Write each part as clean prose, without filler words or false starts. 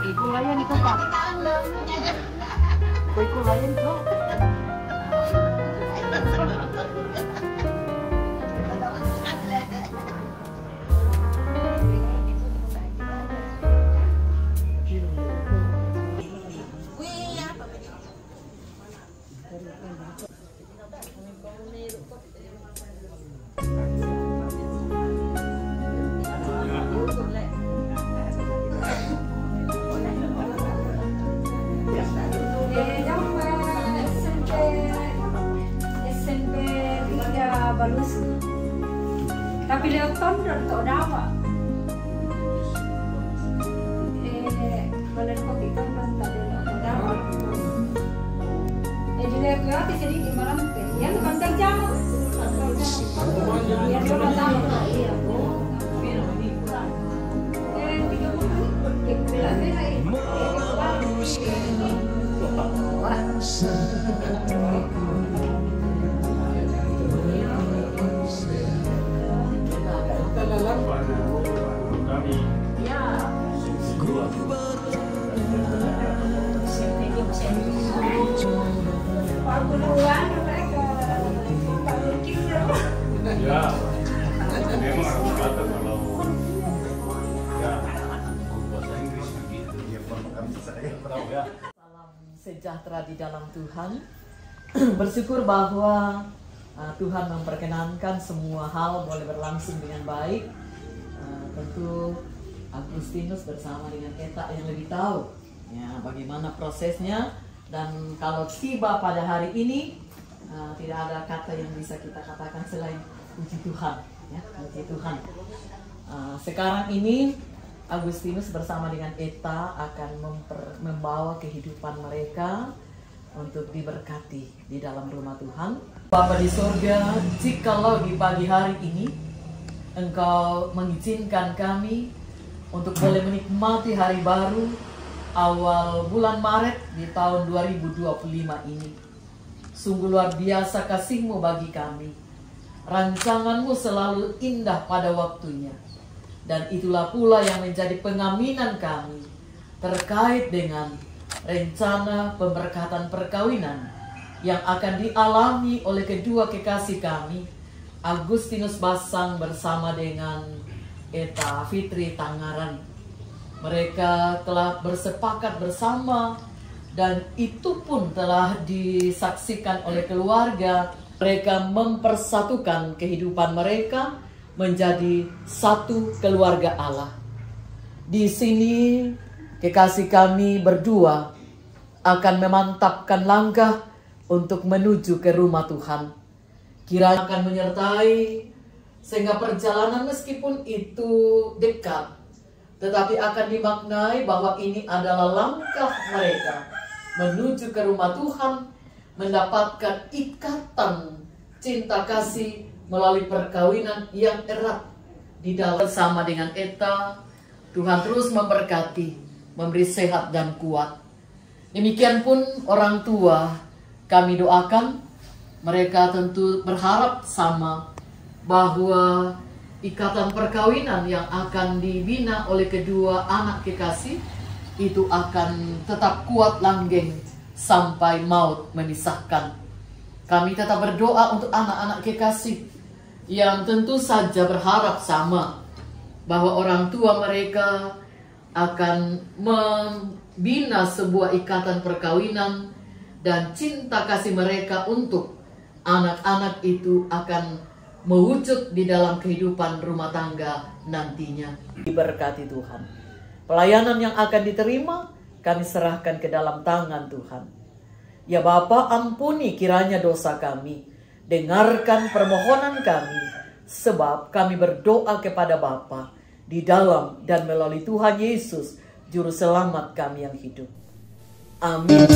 Ikut layan itu Pak. Ikut layan itu. Balus. Tapi lewat tahun udah tak dawa. Badan kopi kan tak dawa. Jadi aku ya sedikit malam teh. Yang kontak jam. Yang kalau tahu iya. Ya, memang harus kata kalau ya bahasa Inggris begitu dia saya tahu ya. Salam sejahtera di dalam Tuhan. Bersyukur bahwa Tuhan memperkenankan semua hal boleh berlangsung dengan baik. Tentu Agustinus bersama dengan Eta yang lebih tahu ya bagaimana prosesnya, dan kalau tiba pada hari ini tidak ada kata yang bisa kita katakan selain puji Tuhan ya, puji Tuhan. Sekarang ini Agustinus bersama dengan Eta akan membawa kehidupan mereka untuk diberkati di dalam rumah Tuhan. Bapa di surga, jikalau di pagi hari ini Engkau mengizinkan kami untuk boleh menikmati hari baru awal bulan Maret di tahun 2025 ini. Sungguh luar biasa kasih-Mu bagi kami. Rancangan-Mu selalu indah pada waktunya. Dan itulah pula yang menjadi pengaminan kami terkait dengan rencana pemberkatan perkawinan yang akan dialami oleh kedua kekasih kami, Agustinus Basang bersama dengan Eta Fitri Tangaran. Mereka telah bersepakat bersama dan itu pun telah disaksikan oleh keluarga. Mereka mempersatukan kehidupan mereka menjadi satu keluarga Allah. Di sini kekasih kami berdua akan memantapkan langkah untuk menuju ke rumah Tuhan. Kiranya akan menyertai sehingga perjalanan meskipun itu dekat, tetapi akan dimaknai bahwa ini adalah langkah mereka menuju ke rumah Tuhan, mendapatkan ikatan cinta kasih melalui perkawinan yang erat di dalam. Bersama dengan Eta, Tuhan terus memberkati, memberi sehat dan kuat. Demikian pun orang tua, kami doakan mereka tentu berharap sama bahwa ikatan perkawinan yang akan dibina oleh kedua anak kekasih itu akan tetap kuat langgeng sampai maut memisahkan. Kami tetap berdoa untuk anak-anak kekasih yang tentu saja berharap sama bahwa orang tua mereka akan membina sebuah ikatan perkawinan dan cinta kasih mereka untuk anak-anak itu akan mewujud di dalam kehidupan rumah tangga nantinya. Diberkati Tuhan. Pelayanan yang akan diterima kami serahkan ke dalam tangan Tuhan. Ya Bapa, ampuni kiranya dosa kami. Dengarkan permohonan kami, sebab kami berdoa kepada Bapa di dalam dan melalui Tuhan Yesus, Juru Selamat kami yang hidup. Amin.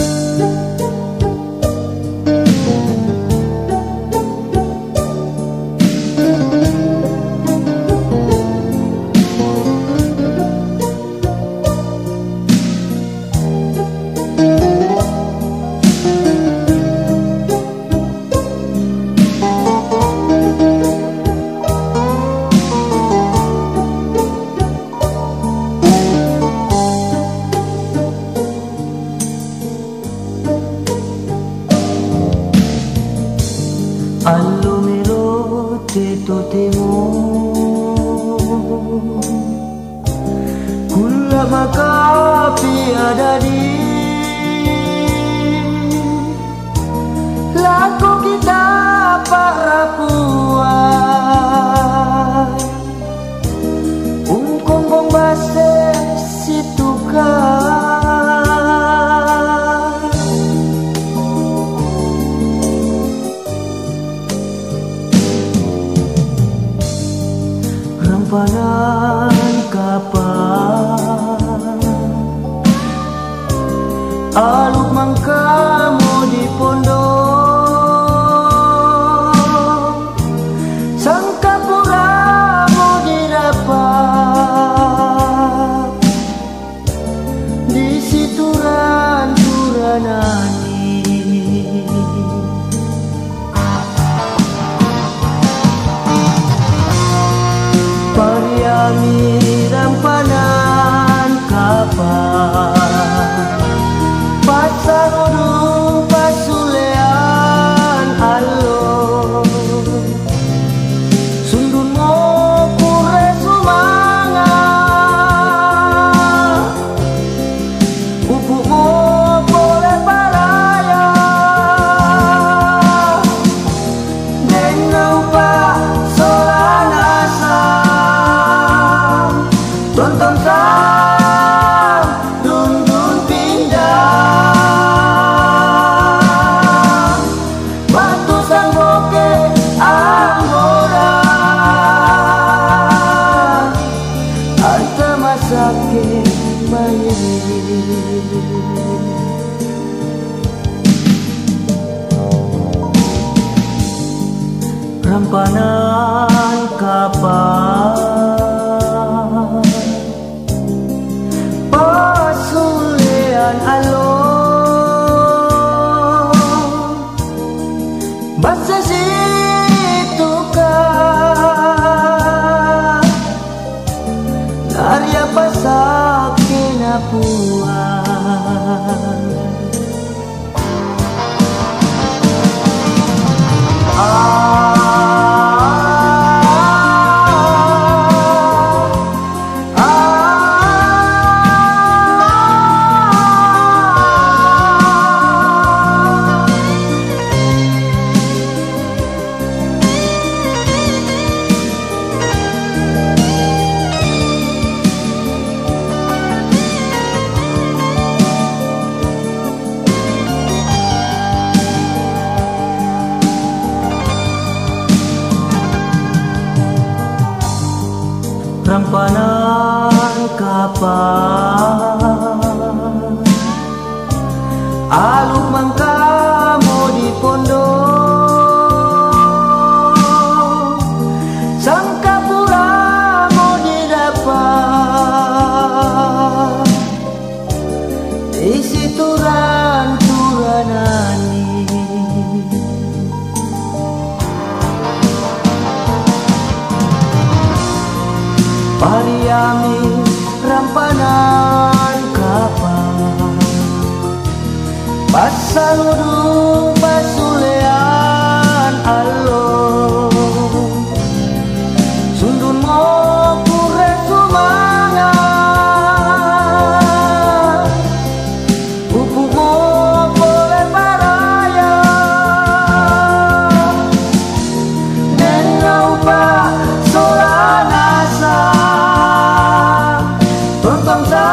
Rampanan kapan pasulean alon basa situ kan narya pasak kinapuan sapa aluk mangkamu di pondok sangka puramu didapat isi turan-turanani Pariami rampanan kapal Pasaludu pasulean alo Sundun mo pure sumangan Pupuk mo boleh paraya Nenau pa solanasa Tontong sa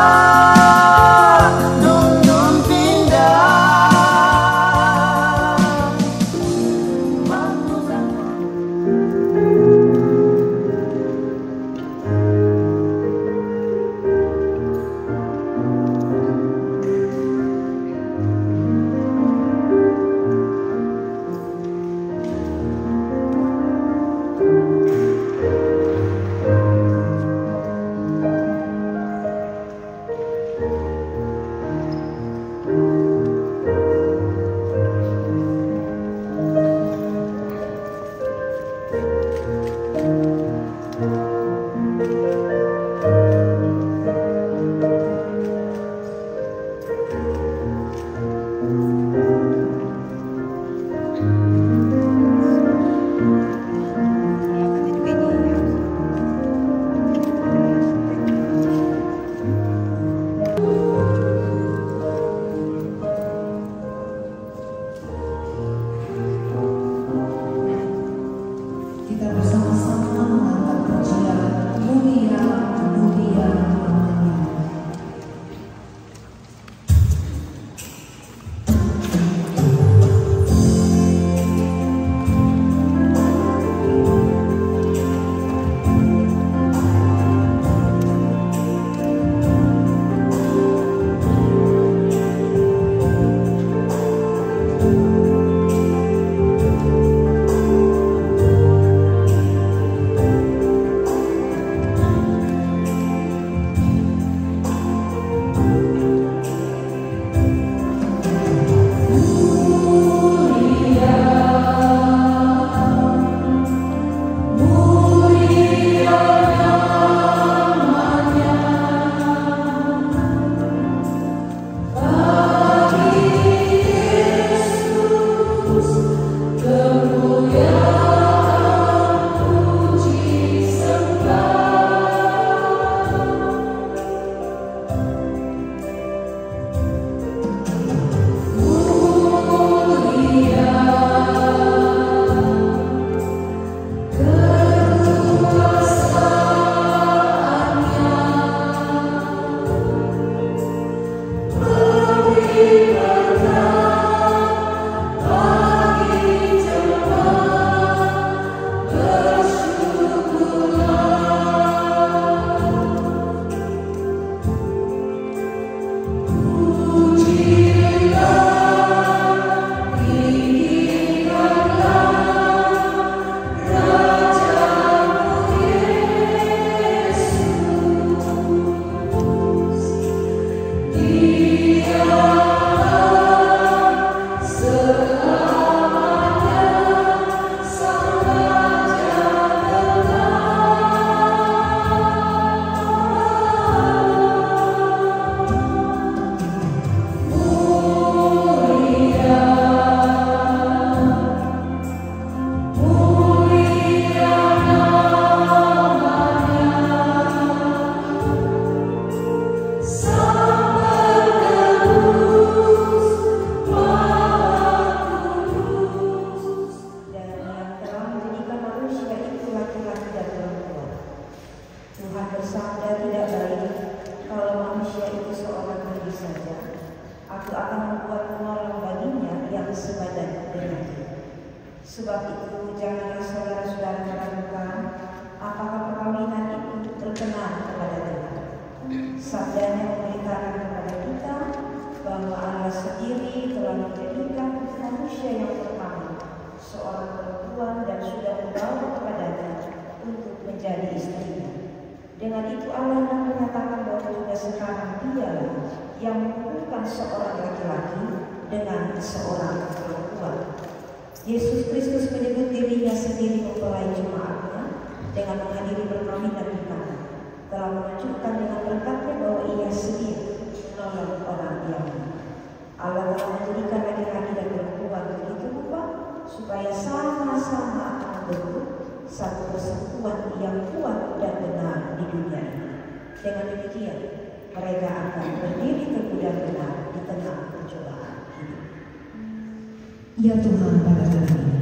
dun pindah Kita bersama-sama mengantar pujian mulia, mulia, mulia. Sebab itu janganlah saudara-saudara meragukan apakah perkawinan itu terkenal kepada Tuhan. Sabdanya memberitakan kepada kita bahwa Allah sendiri telah menjadikan manusia yang pertama seorang perempuan dan sudah membawa kepadanya untuk menjadi istrinya. Dengan itu Allah menyatakan bahwa juga sekarang dialah yang menghubungkan seorang laki-laki dengan seorang perempuan. Yesus Kristus menyebut dirinya sendiri mempelai jemaatnya dengan menghadiri perkawinan di Kana, telah menunjukkan dengan berkatnya bahwa ia sedia menolong orang Yahudi. Allah telah menjadikan laki-laki dan perempuan begitu rupa supaya sama-sama akan membentuk satu persekutuan yang kuat dan benar di dunia ini. Dengan demikian, mereka akan berdiri teguh dan benar di tengah pencobaan hidup. Ya Tuhan, pada hari ini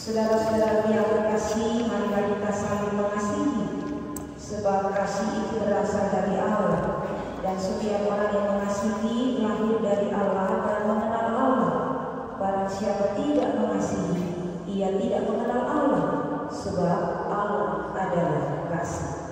saudara-saudara yang terkasih, marilah kita saling mengasihi, sebab kasih itu berasal dari Allah, dan setiap orang yang mengasihi lahir dari Allah dan mengenal Allah. Barang siapa tidak mengasihi, ia tidak mengenal Allah, sebab Allah adalah kasih.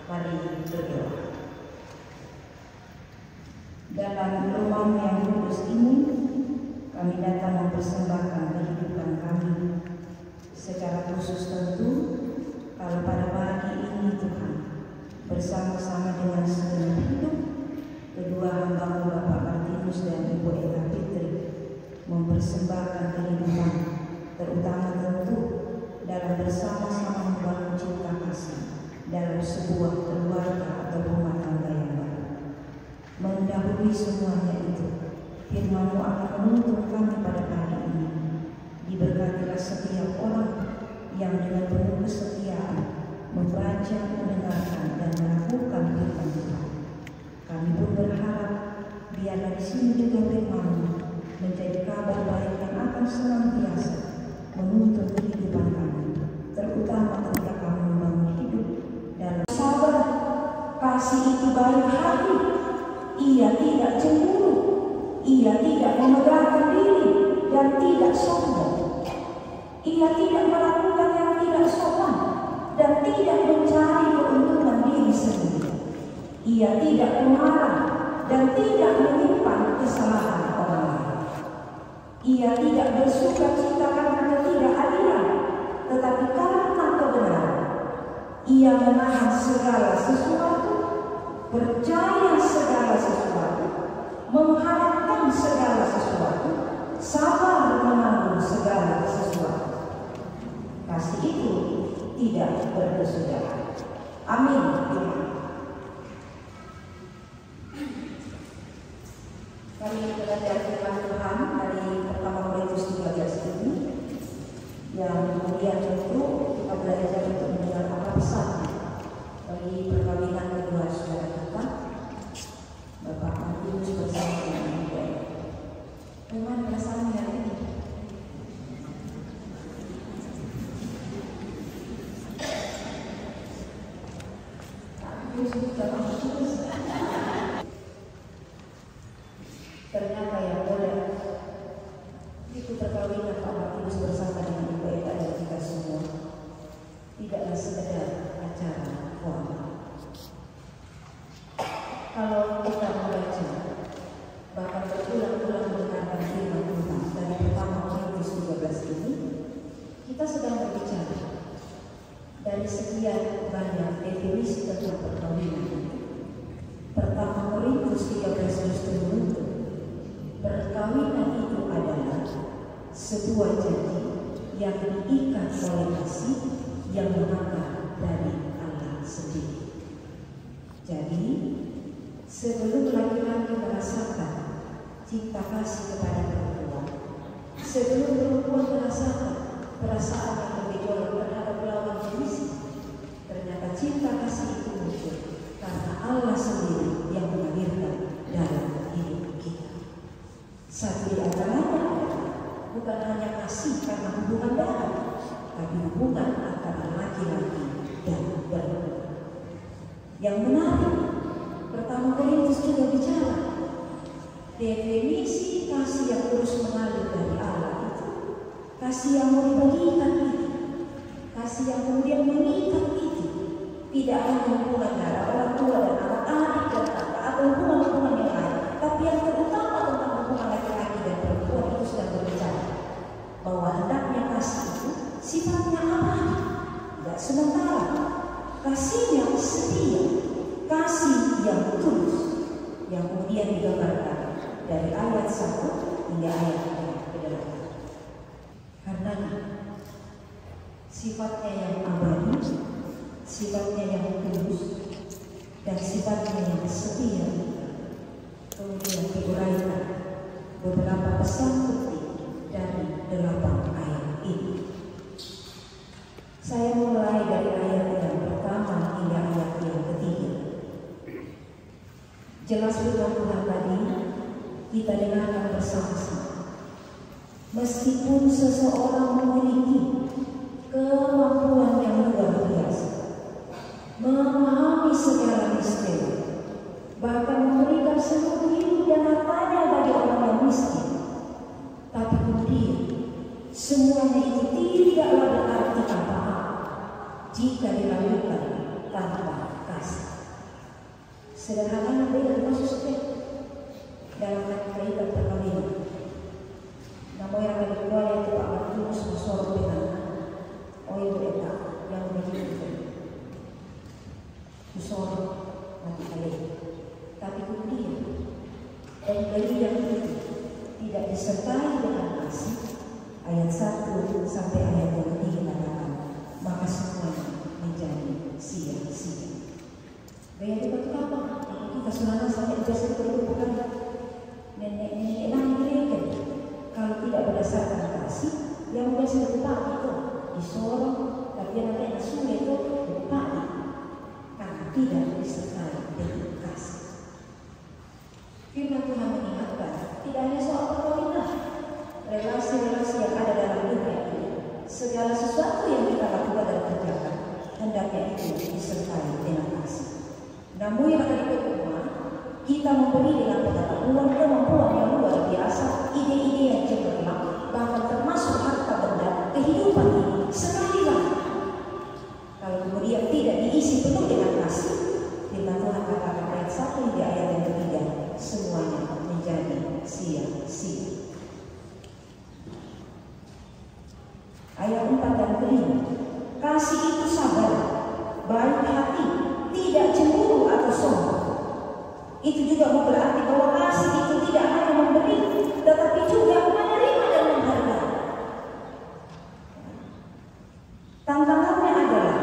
Mari berdoa. Dalam ruang yang kudus ini, kami datang mempersembahkan kehidupan kami. Secara khusus tentu, kalau pada pagi ini Tuhan, bersama-sama dengan segenap hidup, kedua hamba Bapak Martinus dan Ibu Eka Fitri mempersembahkan kehidupan, terutama tentu dalam bersama-sama membangun cinta kasih dalam sebuah keluarga atau rumah tangga yang baru. Mendahului semuanya itu, firman-Mu akan menuntun kami pada pagi ini. Diberkatilah setiap orang yang dengan penuh kesetiaan membaca, mendengarkan, dan melakukan firman Tuhan. Kami pun berharap biarlah di sini juga firman-Mu menjadi kabar baik yang akan senantiasa menuntun kehidupan kami, terutama ketika kami membangun hidup dalam sabar. Kasih itu baik hati, ia tidak cemburu, ia tidak memegahkan diri dan tidak sombong, ia tidak melakukan yang tidak sopan dan tidak mencari keuntungan diri sendiri, ia tidak pemarah dan tidak menyimpan kesalahan orang lain, ia tidak bersuka cita karena ketidakadilan, tetapi karena kebenaran. Ia menahan segala sesuatu, percaya segala sesuatu, mengharapkan segala sesuatu, sabar menanggung segala sesuatu. Kasih itu tidak berkesudahan. Amin. Kami belajar firman Tuhan dari pertama Korintus 13 ini, yang kemudian tentu kita belajar untuk mendengar apa pesan bagi perkawinan kedua saudara kita, Bapak Martinus bersama dengan Ibu Eka. Bagaimana perasaannya hari ini? Ternyata yang boleh itu perkawinan Pak Martinus bersama dengan Ibu Eka dan kita semua tidaklah sekedar acara formal. Kalau kita membaca bahkan berulang-ulang mendengarkan firman Tuhan dari pertama Korintus 13 ini, kita sedang berbicara dari sekian banyak definisi tentang perkawinan. Pertama Korintus 13 justru menuntut perkawinan itu adalah sebuah janji yang diikat oleh kasih yang mengakar dari Allah sendiri. Jadi, sebelum laki-laki merasakan cinta kasih kepada perempuan, sebelum perempuan merasakan perasaan yang bergejolak terhadap lawan jenis, ternyata cinta kasih itu muncul karena Allah sendiri yang mengalirkan dalam hidup kita. Satu di antaranya bukan hanya kasih karena hubungan darah, tapi hubungan antara laki-laki dan perempuan. Yang menarik, pertama Korintus juga bicara definisi kasih yang terus mengalir dari Allah itu, kasih yang mau dibagikan itu, kasih yang kemudian mengikat itu, tidak hanya hubungan darah orang tua dan anak-anak dan kakak atau hubungan-hubungan yang lain, tapi yang terutama tentang hubungan laki-laki dan perempuan itu sedang berbicara bahwa hendaknya kasih itu sifatnya abadi, tidak sementara, kasih yang setia, kasih yang tulus, yang kemudian digambarkan dari ayat 1 hingga ayat 8. Karena sifatnya yang abadi, sifatnya yang tulus, dan sifatnya yang setia, kemudian diuraikan beberapa pesan penting dari 8 ayat ini. Saya mulai dari ayat yang pertama hingga ayat yang ketiga. Jelas firman Tuhan tadi kita dengarkan bersama-sama. Meskipun seseorang memiliki kemampuan yang luar biasa, memahami segala misteri, bahkan memberikan seluruh hidup dan hartanya bagi orang yang miskin, tapi kemudian semuanya itu tidaklah berarti apa-apa jika dilakukan tanpa kasih. Sederhananya beda dengan sesuatu dalam kaitan perkawinan. Namun yang kedua yaitu Pak Martinus Masoro dengan itu eta yang begitu Masoro nanti kali. Tapi kemudian dari yang itu tidak disertai dengan kasih. Ayat 1 sampai ayat yang ketiga katakan, maka semuanya menjadi sia-sia. Gaya itu apa? Kita selama sampai jasa berhubungan nenek-nenek mereka. Kalau tidak berdasarkan kasih, yang biasa lupa itu disorong, tapi nanti sulit itu lupa karena tidak disertai dengan kasih. Firman Tuhan mengingatkan, tidak hanya soal perkawinan, relasi-relasi yang ada dalam dunia ini, segala sesuatu yang kita lakukan dan kerjakan hendaknya itu disertai dengan kasih. Namun yang ada di rumah, kita memberi dengan pengetahuan kemampuan yang luar biasa, ide-ide yang cemerlang, bahkan termasuk harta benda kehidupan ini. Sekali lagi, kalau kemudian tidak diisi penuh dengan kasih, firman Tuhan katakan ayat 1 hingga ayat yang ketiga, semuanya menjadi sia-sia. Ayat 4 dan 5, kasih itu sabar, baik hati, tidak cemburu atau sombong. Itu juga berarti bahwa kasih itu tidak hanya memberi, tetapi juga menerima dan menghargai. Tantangannya adalah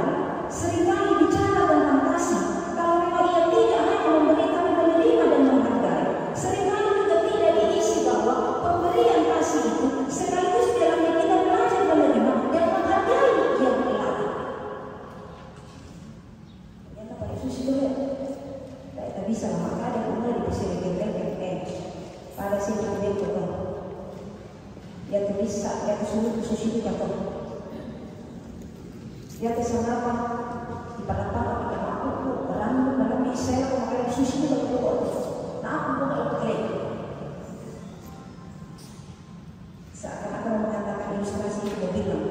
seringkali bicara tentang kasih, kalau memang ia tidak hanya memberi tapi menerima dan menghargai, seringkali juga tidak diisi bahwa pemberian kasih itu sekaligus dalamnya kita belajar menerima dan menghargai yang berlaku. Yang Pak Yesus itu tidak bisa maka ada mulai dipersilakan pada sini dia coba dia bisa dia kesulit khusus itu kata dia kesanapa di pada kita aku berang dalam Israel maka khusus itu betul nah aku mau klaim seakan-akan mengatakan ilustrasi itu bilang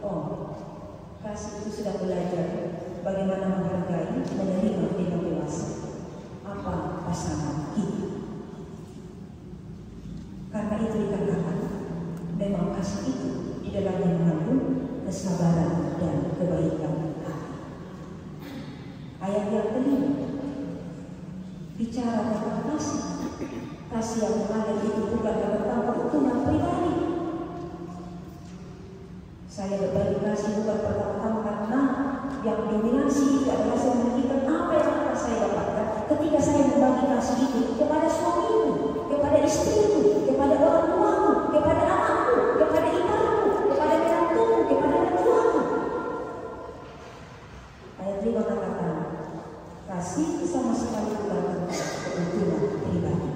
oh kasih itu sudah belajar bagaimana menghargai menerima dengan dewasa apa pasangan kita. Karena itu dikatakan memang kasih itu di dalamnya mengandung kesabaran dan kebaikan hati. Ayat yang kelima bicara tentang kasih. Kasih yang mengalir itu bukan tentang keuntungan pribadi. Saya berbagi kasih bukan pertama-tama karena yang dominasi itu adalah saya memberikan apa yang akan saya dapatkan ketika saya membagi kasih itu kepada suamiku, kepada istriku, kepada orang tuaku, kepada anakku, kepada iparku, kepada menantuku, kepada mertuaku. Ayat 5 katakan, kasih sama sekali bukan tentang keuntungan pribadi.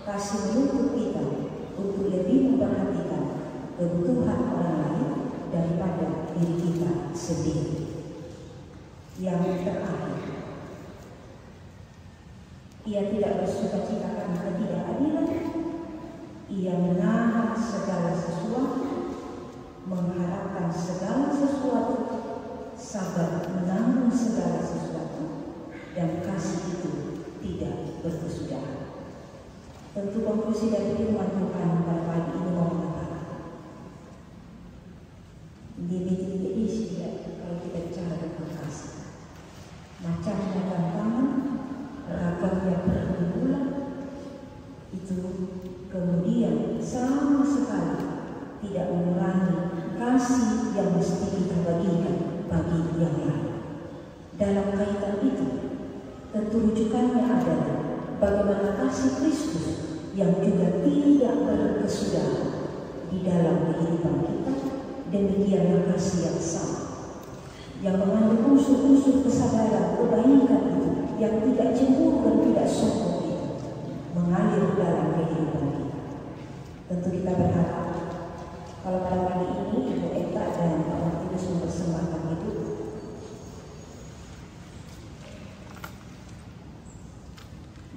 Kasih menuntut kita untuk lebih memperhatikan kebutuhan orang lain daripada diri kita sendiri. Yang terakhir, ia tidak bersuka cita karena ketidakadilan. Ia menahan segala sesuatu, mengharapkan segala sesuatu, sabar menanggung segala sesuatu, dan kasih itu tidak berkesudahan. Tentu konklusi dari firman Tuhan pada pagi ini mau mengatakan limit-limit isi kalau kita bicara tentang kasih. Macamnya tantangan, ragamnya pergumulan, itu kemudian sama sekali tidak mengurangi kasih yang mesti kita bagikan bagi yang lain. Dalam kaitan itu, tentu rujukannya adalah bagaimana kasih Kristus yang juga tidak berkesudahan di dalam kehidupan kita. Demikianlah kasih yang sama, yang mengandung unsur-unsur kesabaran, kebaikan itu, yang tidak cemburu dan tidak sombong itu, mengalir dalam kehidupan kita. Tentu kita berharap kalau pada kali ini Ibu Eta dan Pak Martinus mempersembahkan itu,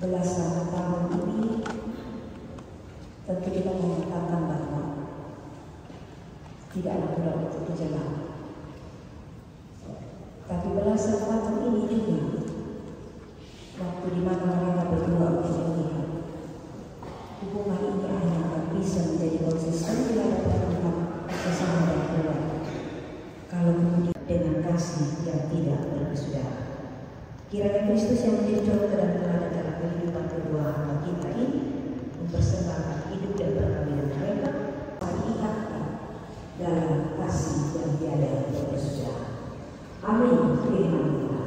belasan tahun ini, tentu kita mengatakan bahwa tidak ada mudah untuk dijalani. Tapi belasan tahun ini juga bisa menjadi konsisten di hadapan Tuhan sesama dan keluarga. Kalau kemudian dengan kasih yang tidak berkesudahan. Kiranya Kristus yang menjadi contoh dan teladan dalam kehidupan kedua hamba kita ini mempersembahkan hidup dan perkawinan mereka diikat dalam kasih yang tiada berkesudahan. Amin. Firman Tuhan.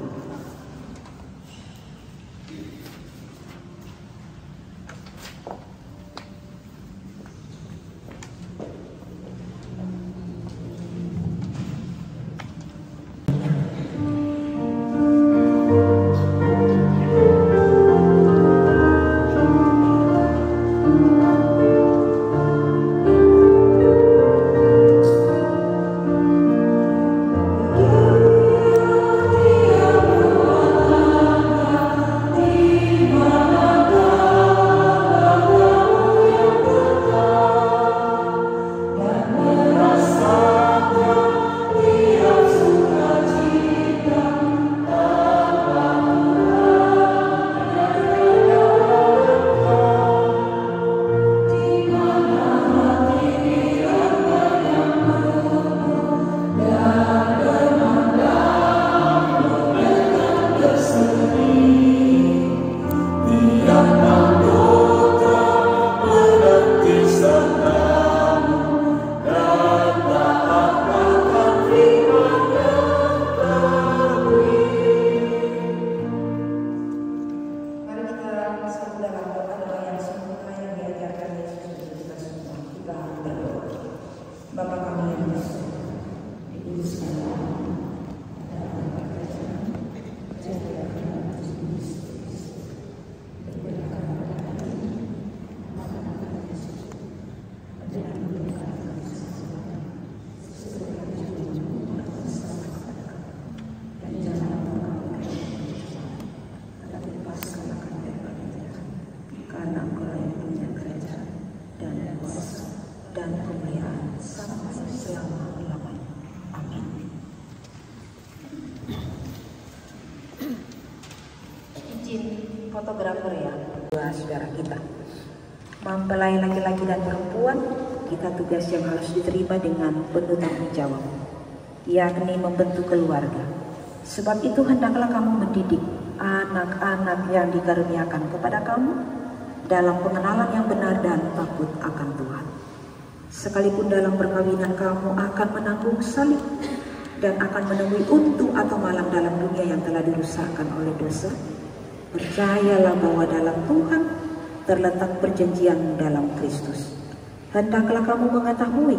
Fotografer ya, dua saudara kita. Mempelai laki-laki dan perempuan, kita tugas yang harus diterima dengan penuh tanggung jawab, yakni membentuk keluarga. Sebab itu hendaklah kamu mendidik anak-anak yang dikaruniakan kepada kamu dalam pengenalan yang benar dan takut akan Tuhan. Sekalipun dalam perkawinan kamu akan menanggung salib dan akan menemui untung atau malang dalam dunia yang telah dirusakkan oleh dosa, percayalah bahwa dalam Tuhan terletak perjanjian dalam Kristus. Hendaklah kamu mengetahui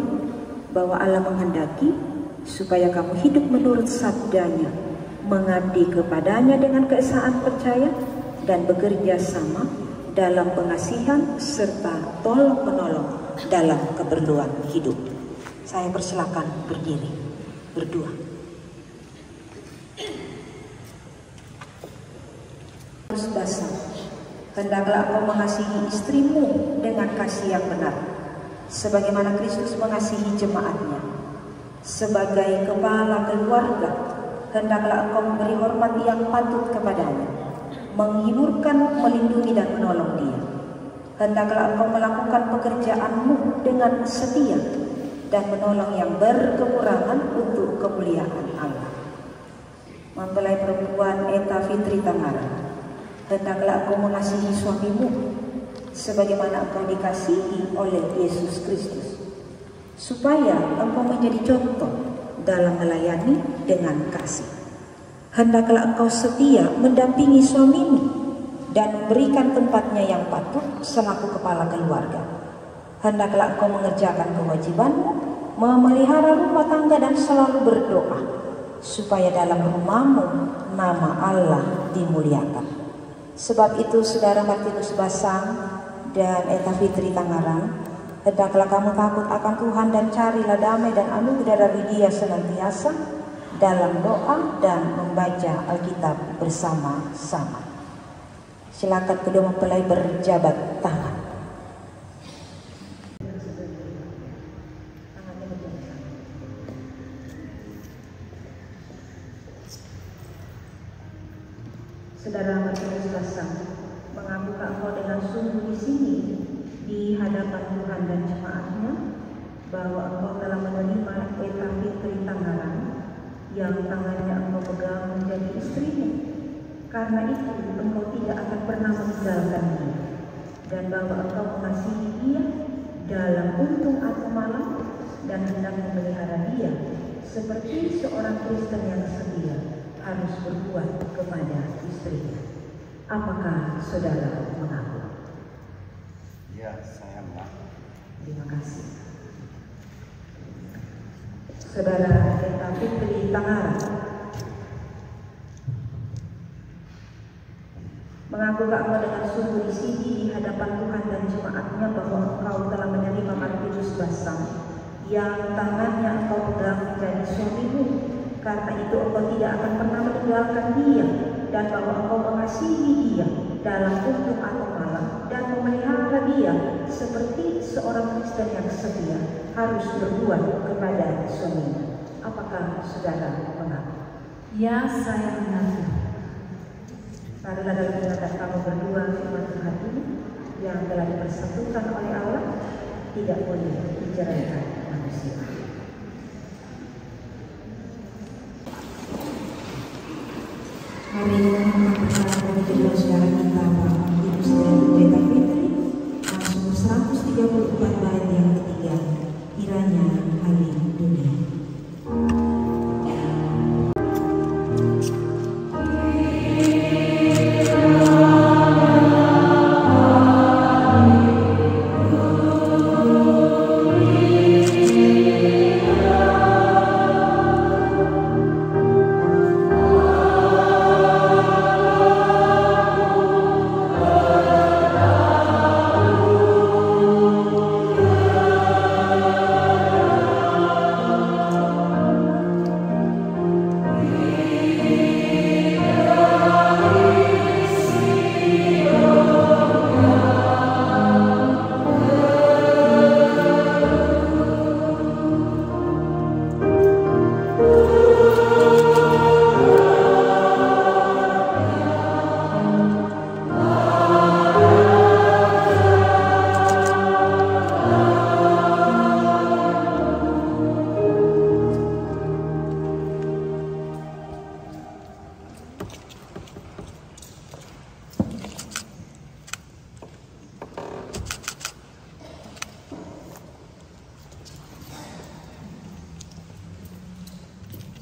bahwa Allah menghendaki supaya kamu hidup menurut sabdanya, mengabdi kepadanya dengan keesaan percaya dan bekerja sama dalam pengasihan serta tolong-menolong dalam keperluan hidup. Saya persilakan berdiri, berdoa. Basah, hendaklah engkau mengasihi istrimu dengan kasih yang benar, sebagaimana Kristus mengasihi jemaatnya. Sebagai kepala keluarga, hendaklah engkau memberi hormat yang patut kepadanya, menghiburkan, melindungi dan menolong dia. Hendaklah engkau melakukan pekerjaanmu dengan setia dan menolong yang berkekurangan untuk kemuliaan Allah. Mempelai perempuan Eta Fitri Tangara, hendaklah engkau mengasihi suamimu sebagaimana engkau dikasihi oleh Yesus Kristus, supaya engkau menjadi contoh dalam melayani dengan kasih. Hendaklah engkau setia mendampingi suamimu dan memberikan tempatnya yang patut selaku kepala keluarga. Hendaklah engkau mengerjakan kewajibanmu, memelihara rumah tangga dan selalu berdoa, supaya dalam rumahmu nama Allah dimuliakan. Sebab itu saudara Martinus Basang dan Eta Fitri Tangerang, hendaklah kamu takut akan Tuhan dan carilah damai dan anugerah dari Dia senantiasa dalam doa dan membaca Alkitab bersama-sama. Silakan kedua mempelai berjabat tangan. Saudara Martinus Basang, mengaku engkau dengan sungguh di sini di hadapan hadapan Tuhan dan jemaatnya bahwa engkau telah menerima Eka Fitri Tanggaran yang tangannya engkau pegang menjadi istrimu. Karena itu engkau tidak akan pernah meninggalkan dia, dan bahwa engkau mengasihi dia dalam untung atau malam dan hendak memelihara dia seperti seorang Kristen yang setia harus berbuat kepada istrinya. Apakah saudara mengaku? Ya, saya mengaku. Terima kasih. Saudara Eka Fitri Tanggaran, mengakukah engkau dengan sungguh di sini di hadapan Tuhan dan jemaatnya bahwa engkau telah menerima Martinus Basang yang tangannya engkau pegang menjadi suamimu? Karena itu engkau tidak akan pernah meninggalkan dia, dan bahwa engkau mengasihi dia dalam untung atau malam dan memelihara dia seperti seorang Kristen yang setia harus berbuat kepada suaminya. Apakah saudara mengaku? Ya, saya mengaku. Marilah dalam ingatan kamu berdua firman Tuhan ini yang telah dipersatukan oleh Allah tidak boleh diceraikan manusia. Hari ini kita menjadi saudara kita Martinus dan Eka Fitri, Mazmur 134 bait yang ketiga, kiranya haleluya.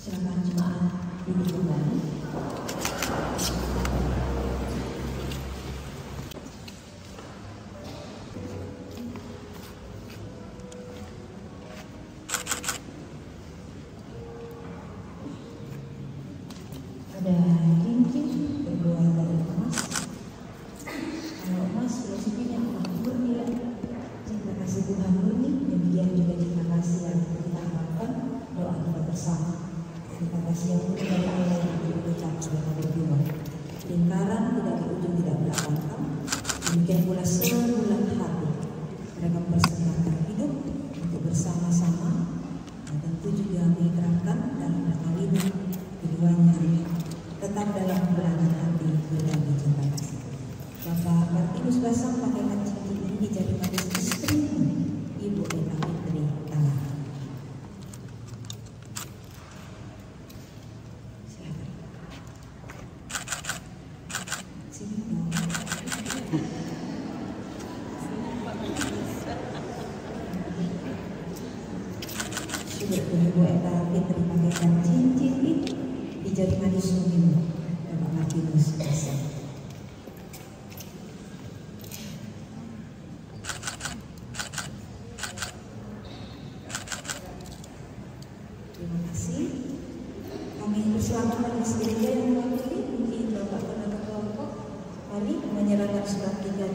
Silakan jemaat duduk kembali. Ada cincin berbuah dari emas. Kalau emas filosofinya murni, cinta kasih Tuhan murni, demikian juga cinta kasih yang kita harapkan. Doa kita bersama. Cinta kasih yang murni dari Allah yang diucap mereka berdua. Lingkaran tidak di ujung tidak belakang. Demikian pula sebulan hati. Mereka mempersembahkan hidup untuk bersama-sama dan tentu juga mengikrarkan dalam perkawinan keduanya tetap dalam hubungan hati berbagi cinta kasih. Bapak Martinus Basang pakaikan cincin ini dijadikan istrimu, Ibu Eka Fitri Tanggaran. Silakan. Sini dong. Sudah Ibu Eka Fitri pakaikan cincin ini dijadikan suamimu, Bapak Martinus Basang. Terima kasih. Kami bersama majelis gereja yang mewakili mungkin Bapak Pendeta Kelompok. Mari menyerahkan surat 3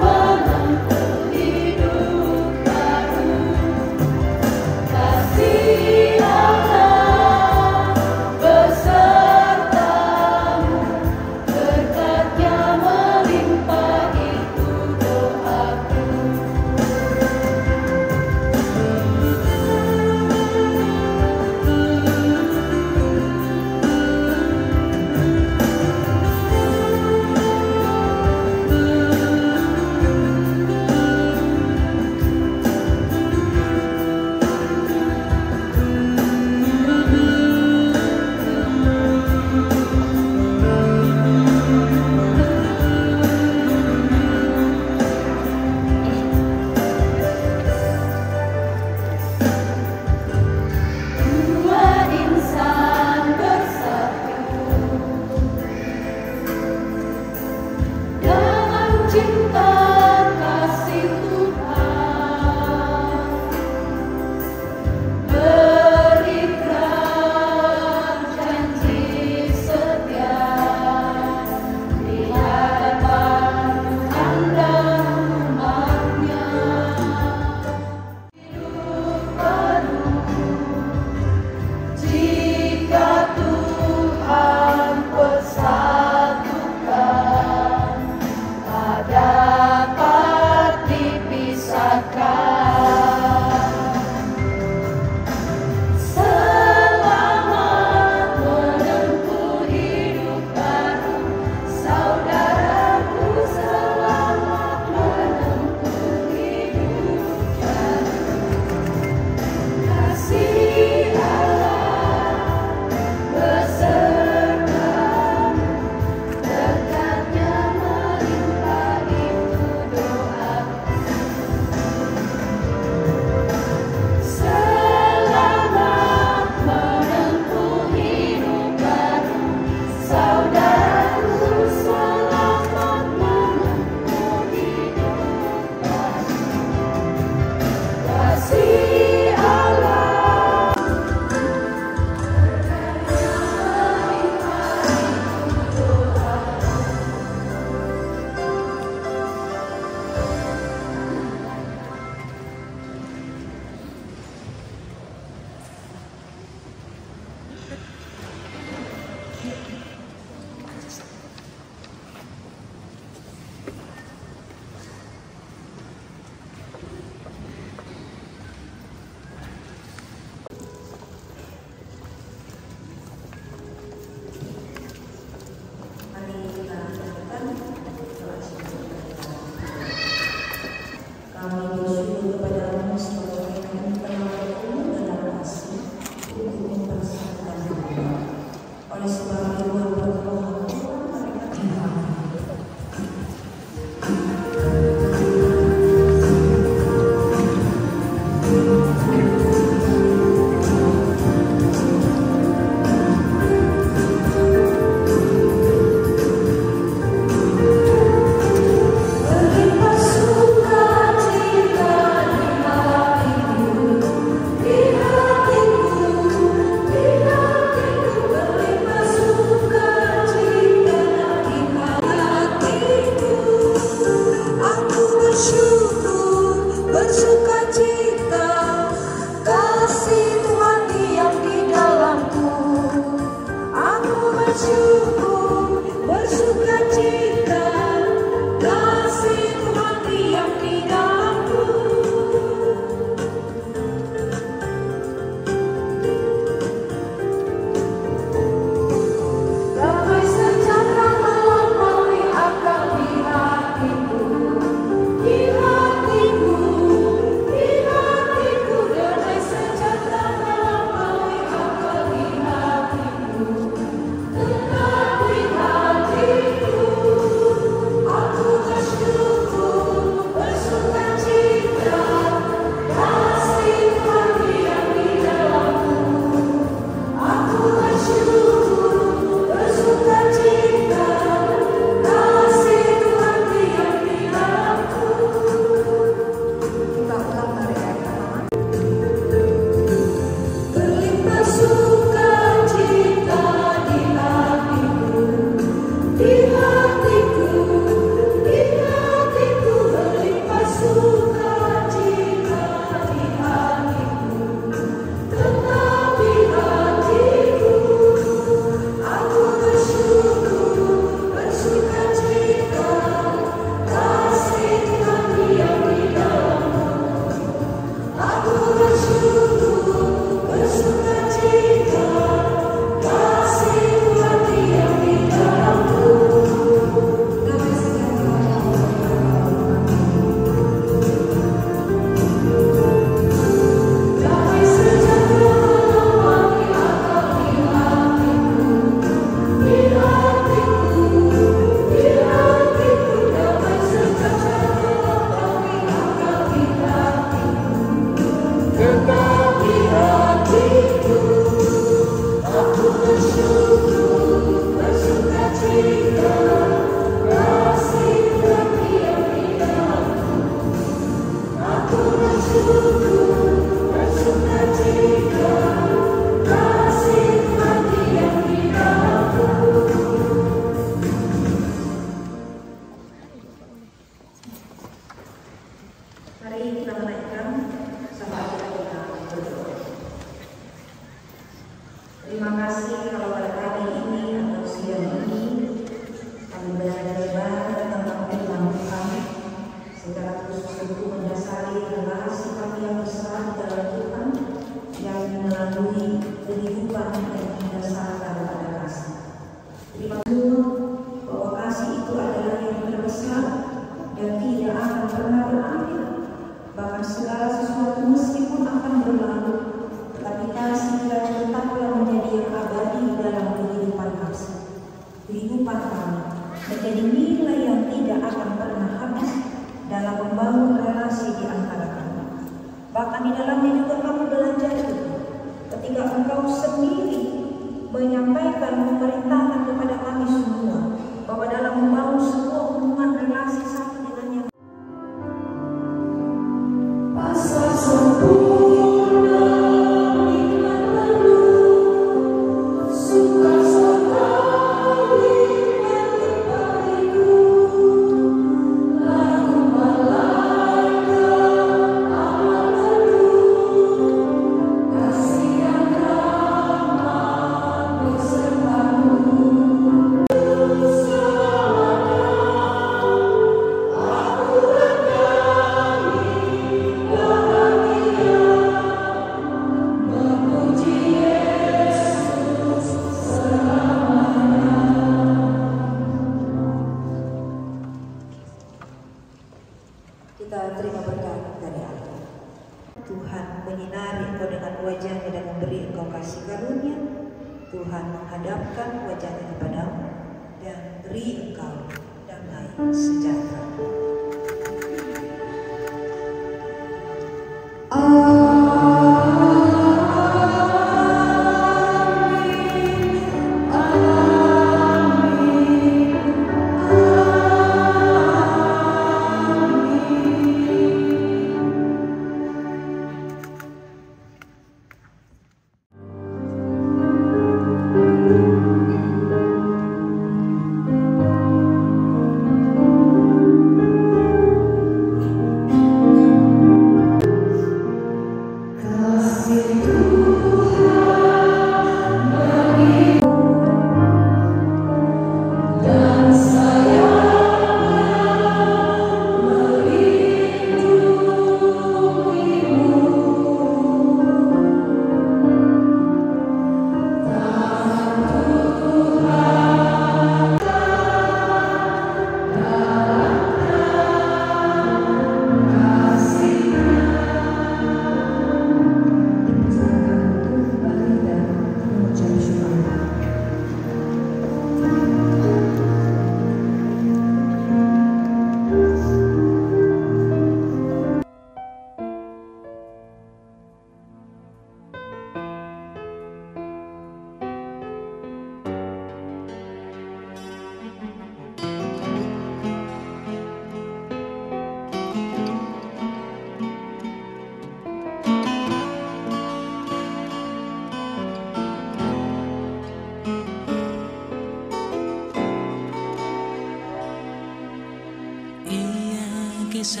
Susi,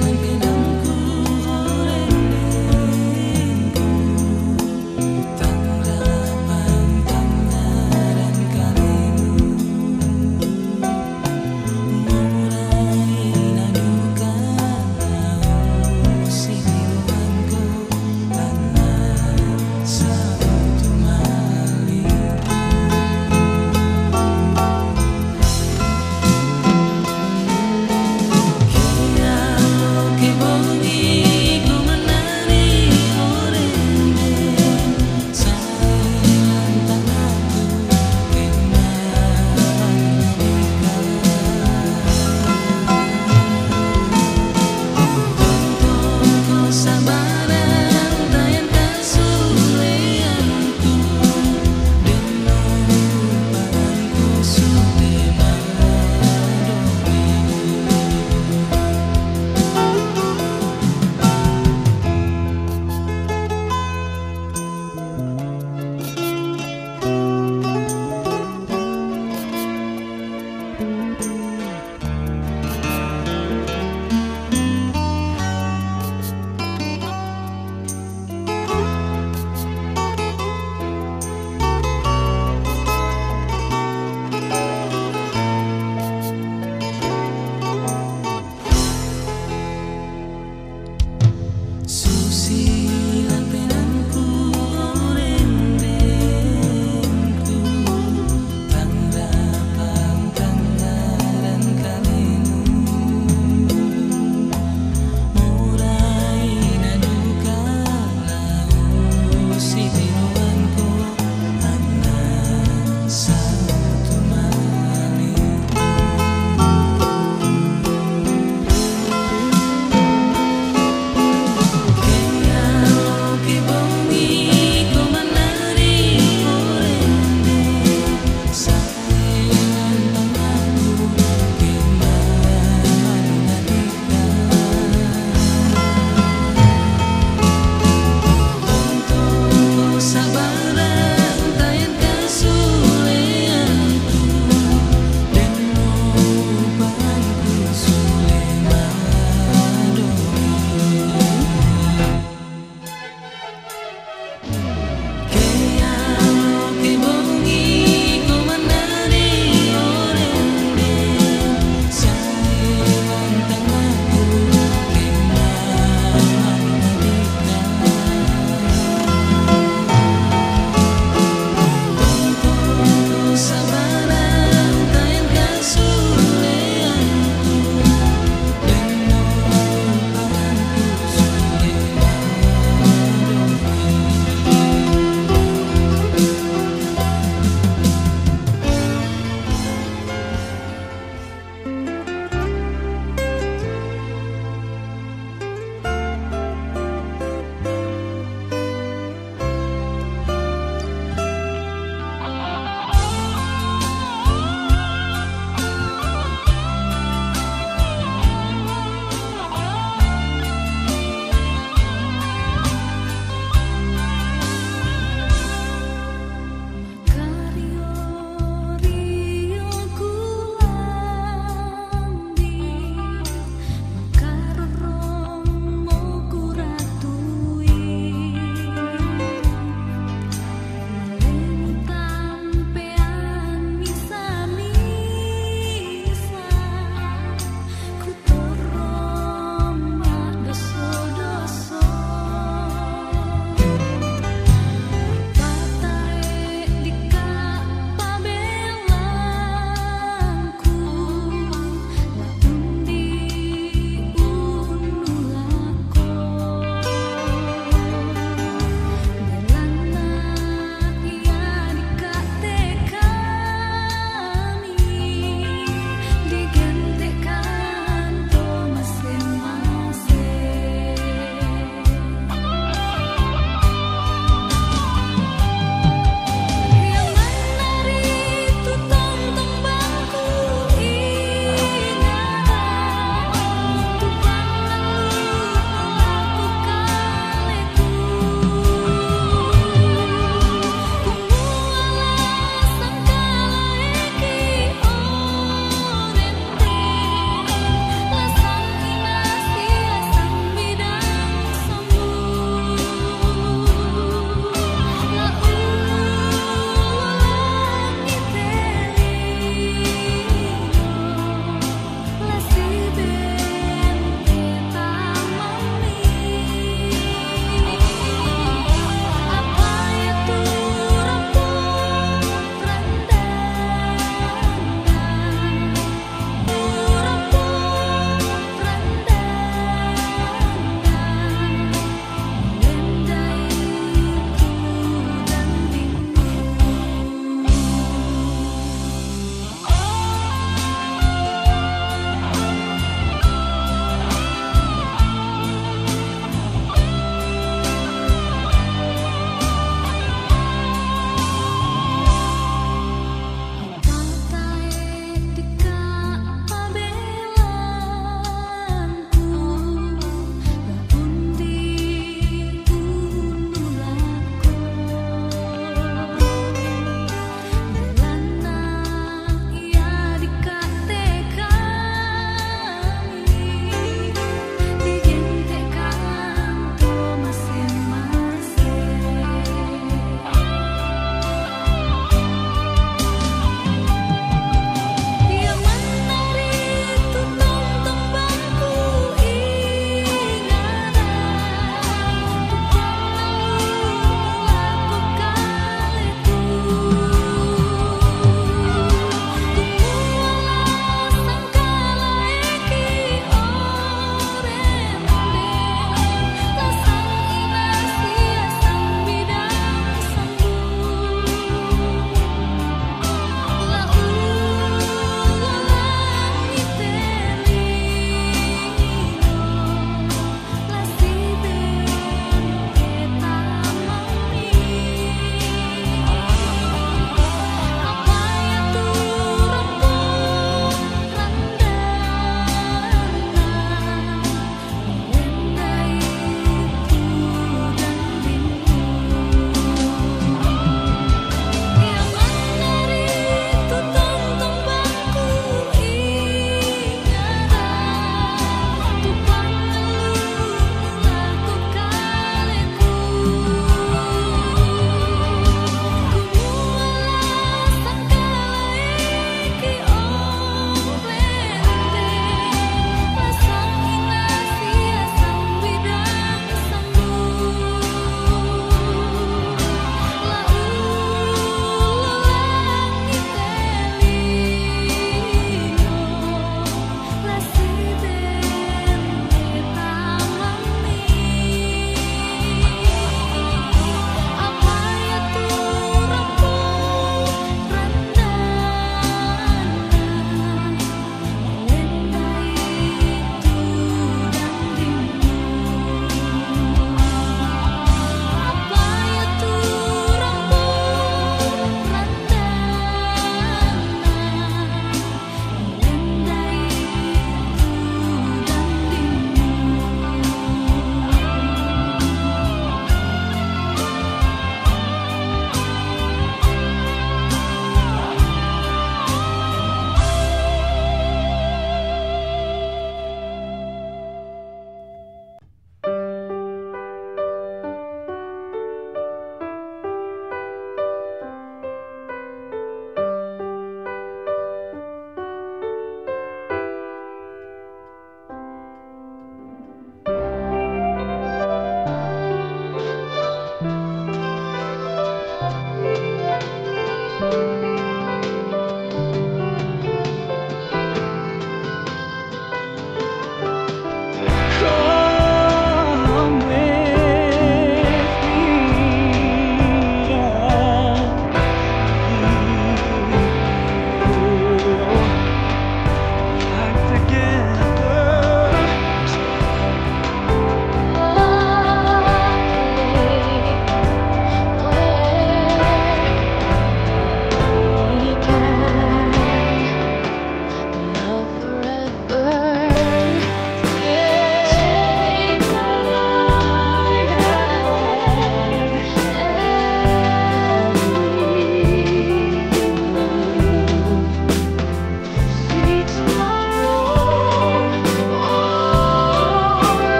man penangku, horeng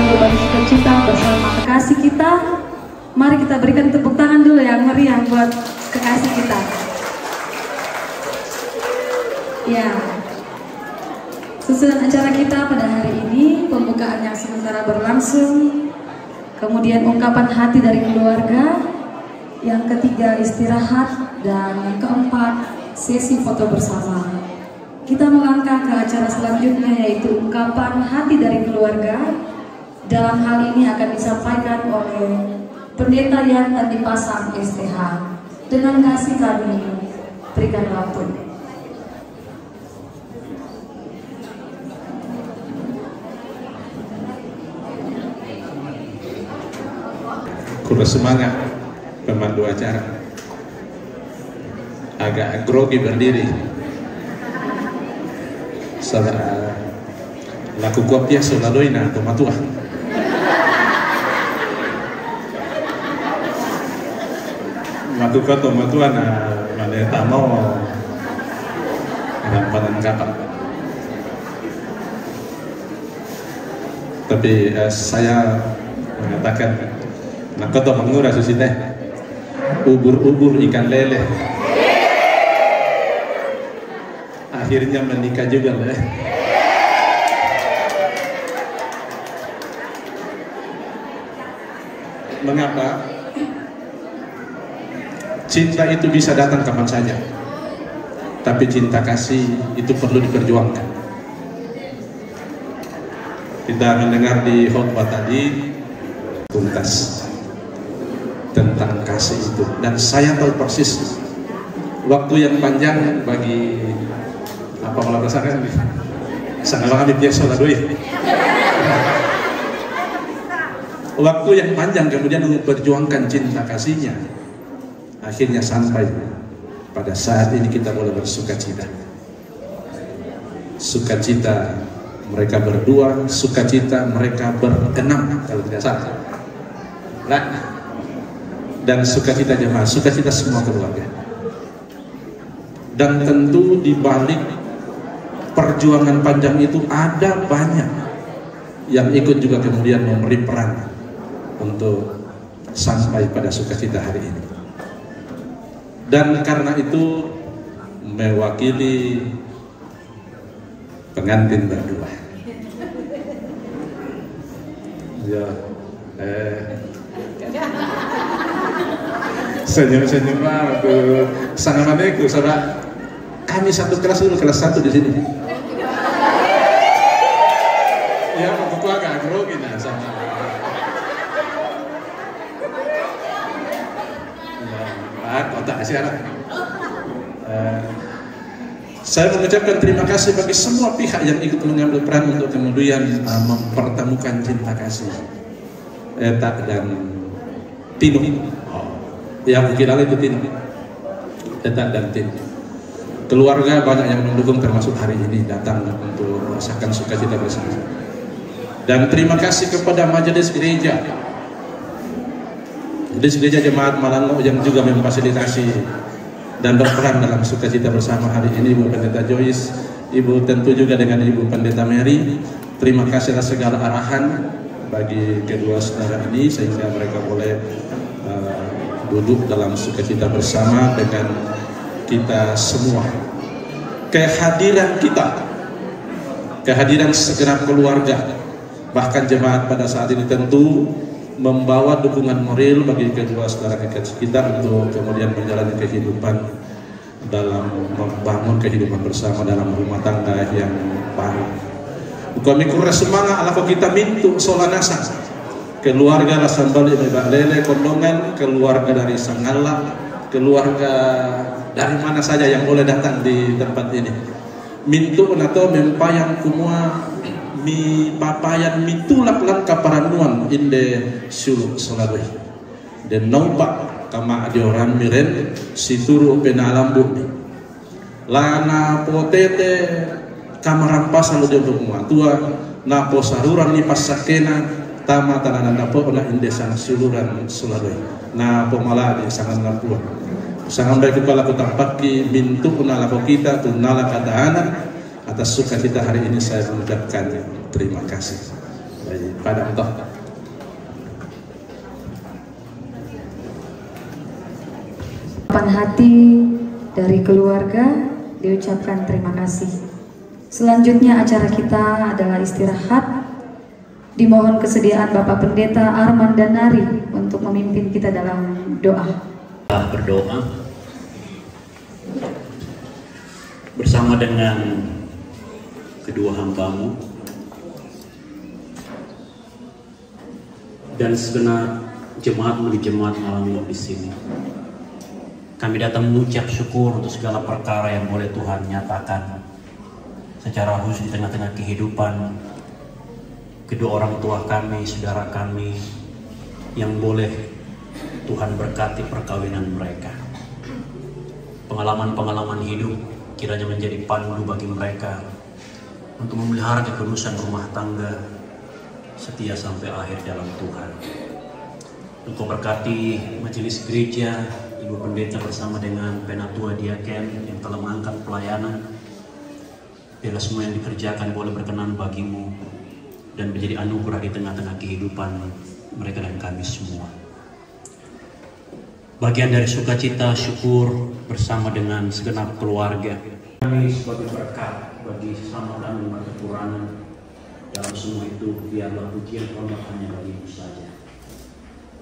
untuk bersuka cita bersama kekasih kita. Mari kita berikan tepuk tangan dulu yang meriah buat kekasih kita. Ya, susunan acara kita pada hari ini, pembukaan yang sementara berlangsung, kemudian ungkapan hati dari keluarga, yang ketiga istirahat, dan yang keempat sesi foto bersama. Kita melangkah ke acara selanjutnya, yaitu ungkapan hati dari keluarga. Dalam hal ini akan disampaikan oleh Pendeta yang dipasang STH. Dengan kasih kami berikan waktu. Kurang semangat pemandu acara, agak grogi berdiri. Saudara laku kopia selalu ina tomatua. Matuka tomatua na maleta mo panan kapal. Tapi saya mengatakan nakoto mengura susi teh ubur-ubur ikan lele. Akhirnya menikah juga lah. Mengapa? Cinta itu bisa datang kapan saja, tapi cinta kasih itu perlu diperjuangkan. Kita mendengar di khotbah tadi tuntas tentang kasih itu, dan saya tahu persis waktu yang panjang bagi apa malah rasakan sangat banget biasa lah doi. Waktu yang panjang kemudian memperjuangkan cinta kasihnya, akhirnya sampai pada saat ini kita boleh bersuka cita. Sukacita mereka berdua, sukacita mereka berenam kalau tidak salah. Nah, dan sukacita jemaah, sukacita semua keluarga. Dan tentu di balik perjuangan panjang itu ada banyak yang ikut juga kemudian memberi peran untuk sampai pada sukacita hari ini. Dan karena itu mewakili pengantin berdua. Ya, senyum-senyum tuh sangat maneku, saudara. Kami satu kelas dulu, kelas 1 di sini. Ya, aku agak grogi nah sama. Otak siaran. Saya mengucapkan terima kasih bagi semua pihak yang ikut mengambil peran untuk kemudian mempertemukan cinta kasih Eta dan Tino. Ya mungkin itu Tino. Eta dan Tino. Keluarga banyak yang mendukung, termasuk hari ini datang untuk merasakan sukacita bersama. Dan terima kasih kepada majelis gereja. Majelis gereja Jemaat Malango yang juga memfasilitasi dan berperan dalam sukacita bersama hari ini, Ibu Pendeta Joyce, Ibu tentu juga dengan Ibu Pendeta Mary. Terima kasih atas segala arahan bagi kedua saudara ini sehingga mereka boleh duduk dalam sukacita bersama dengan kita semua. Kehadiran kita, kehadiran segenap keluarga, bahkan jemaat pada saat ini tentu membawa dukungan moral bagi kedua saudara kita untuk kemudian menjalani kehidupan dalam membangun kehidupan bersama dalam rumah tangga yang baru. Kami kurang semangat ala kita mintu solanasa keluarga Rasambali Lele Kondongan, keluarga dari Sangala, keluarga dari mana saja yang boleh datang di tempat ini. Mintu nato mempayang kumua mi papayan mitulak lang kaparanuan inde suluk soladoi dan naupak kama adioran miren situru penalambu lana potete kamarampasan lo untuk muatua na posaruran ni pasakena tama tananan napo na inde sang suluran soladoi na pomala di sangan lapua sangan baik kepala kutampaki mintu punala kita tunala kataana. Atas sukacita hari ini saya mengucapkan terima kasih. Baik. Padang toh. Ungkapan hati dari keluarga diucapkan terima kasih. Selanjutnya acara kita adalah istirahat. Dimohon kesediaan Bapak Pendeta Arman Danari untuk memimpin kita dalam doa. Berdoa bersama dengan kedua hambamu dan segenap jemaat malam di sini. Kami datang mengucap syukur untuk segala perkara yang boleh Tuhan nyatakan secara khusus di tengah-tengah kehidupan kedua orang tua kami, saudara kami yang boleh Tuhan berkati perkawinan mereka. Pengalaman-pengalaman hidup kiranya menjadi pandu bagi mereka untuk memelihara kekudusan rumah tangga setia sampai akhir dalam Tuhan. Engkau berkati majelis gereja, Ibu Pendeta bersama dengan Penatua Diaken yang telah mengangkat pelayanan. Bila semua yang dikerjakan boleh berkenan bagimu dan menjadi anugerah di tengah-tengah kehidupan mereka dan kami semua. Bagian dari sukacita syukur bersama dengan segenap keluarga. Kami sebagai berkat bagi sesama kami yang berkekurangan dalam semua itu, biarlah pujian hormat hanya bagimu saja.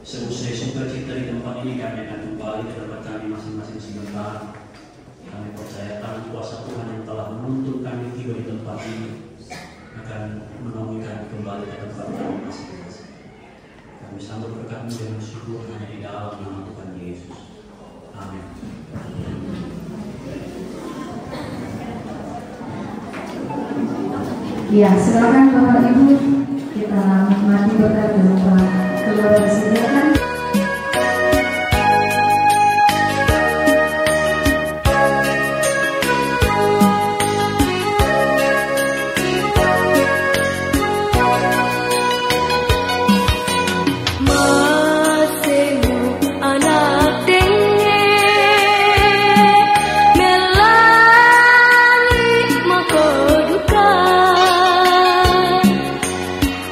Seusai sukacita di tempat ini, kami akan kembali ke tempat kami masing-masing sebentar. Kami percaya tangan kuasa Tuhan yang telah menuntun kami tiba di tempat ini akan menolong kami kembali ke tempat kami masing-masing. Kami sambut berkat-Mu dengan syukur hanya di dalam nama Tuhan Yesus. Amin. Ya, silakan Bapak Ibu kita menikmati berkat berupa keluarga sediakan.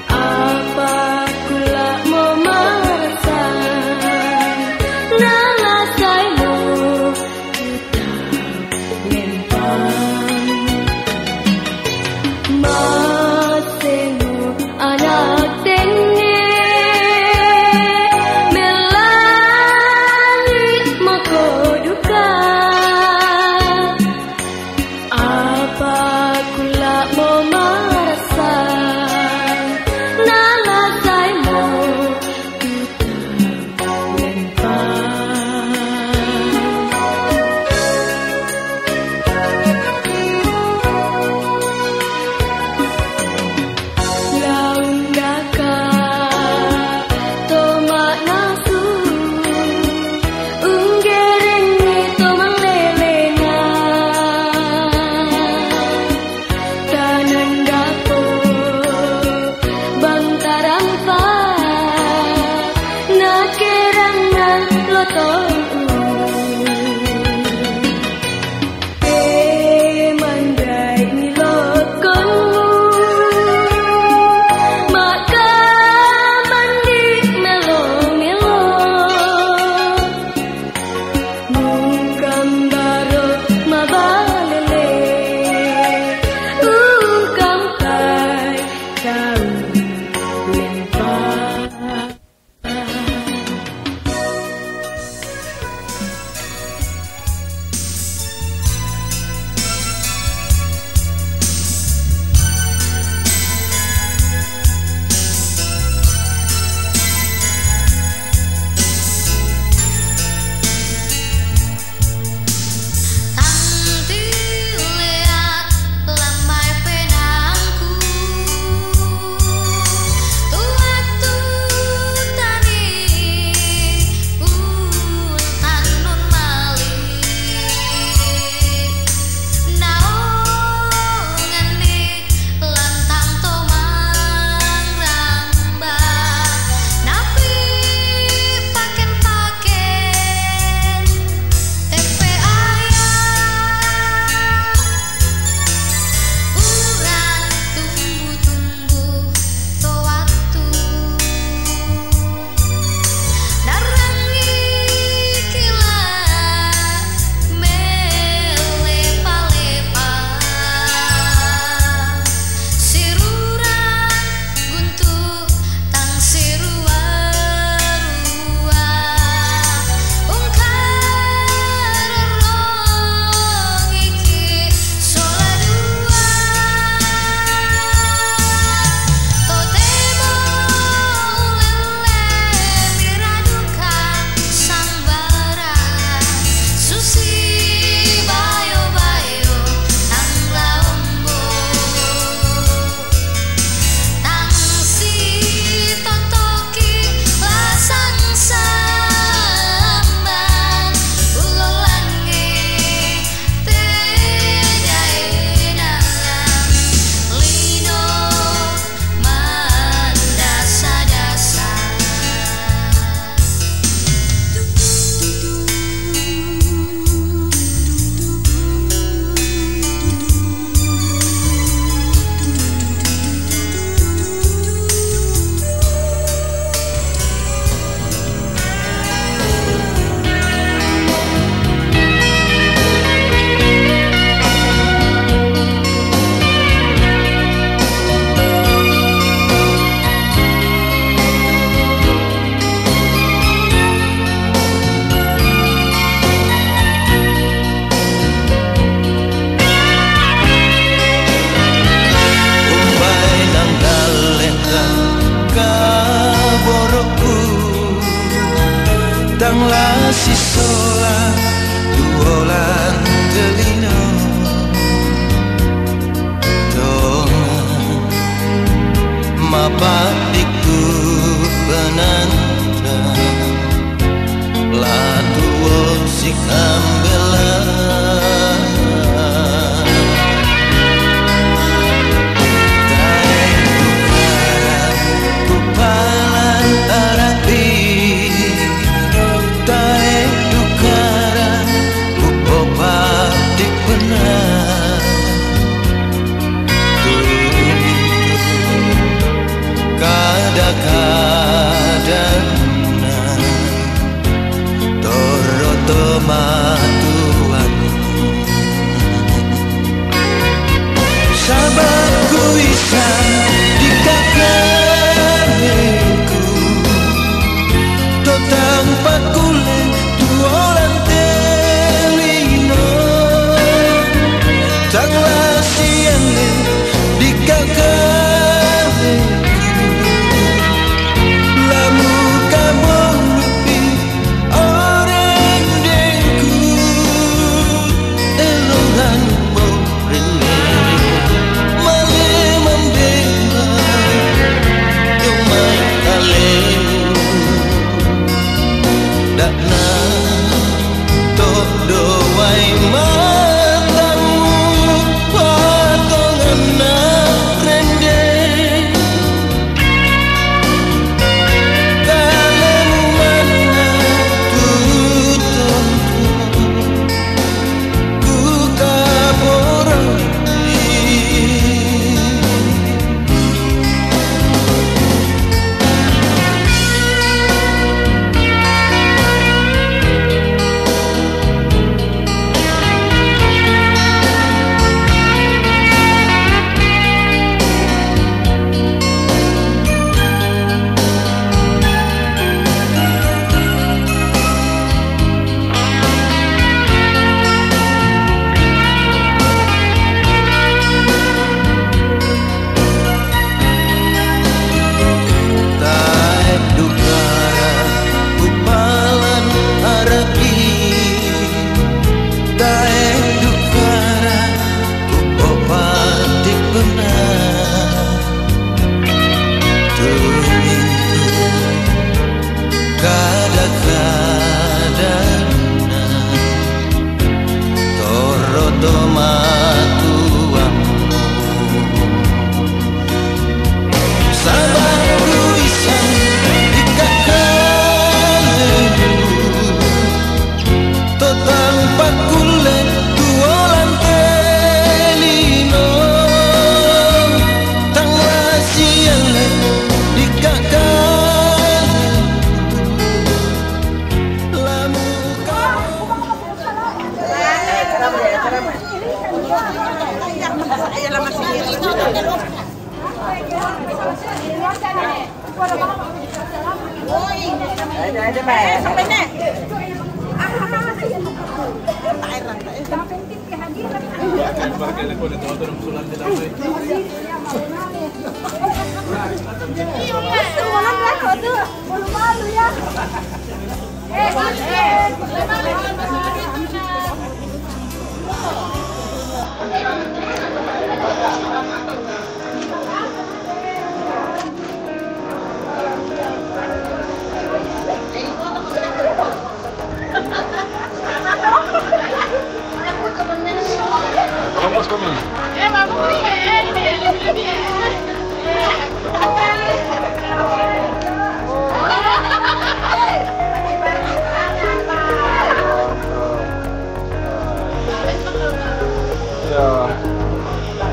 Apa kula mau merasa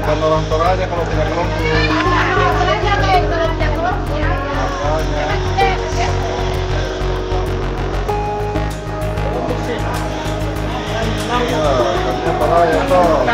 Bukan orang tua aja kalau tidak kelompok. Iya, katanya para ya toh.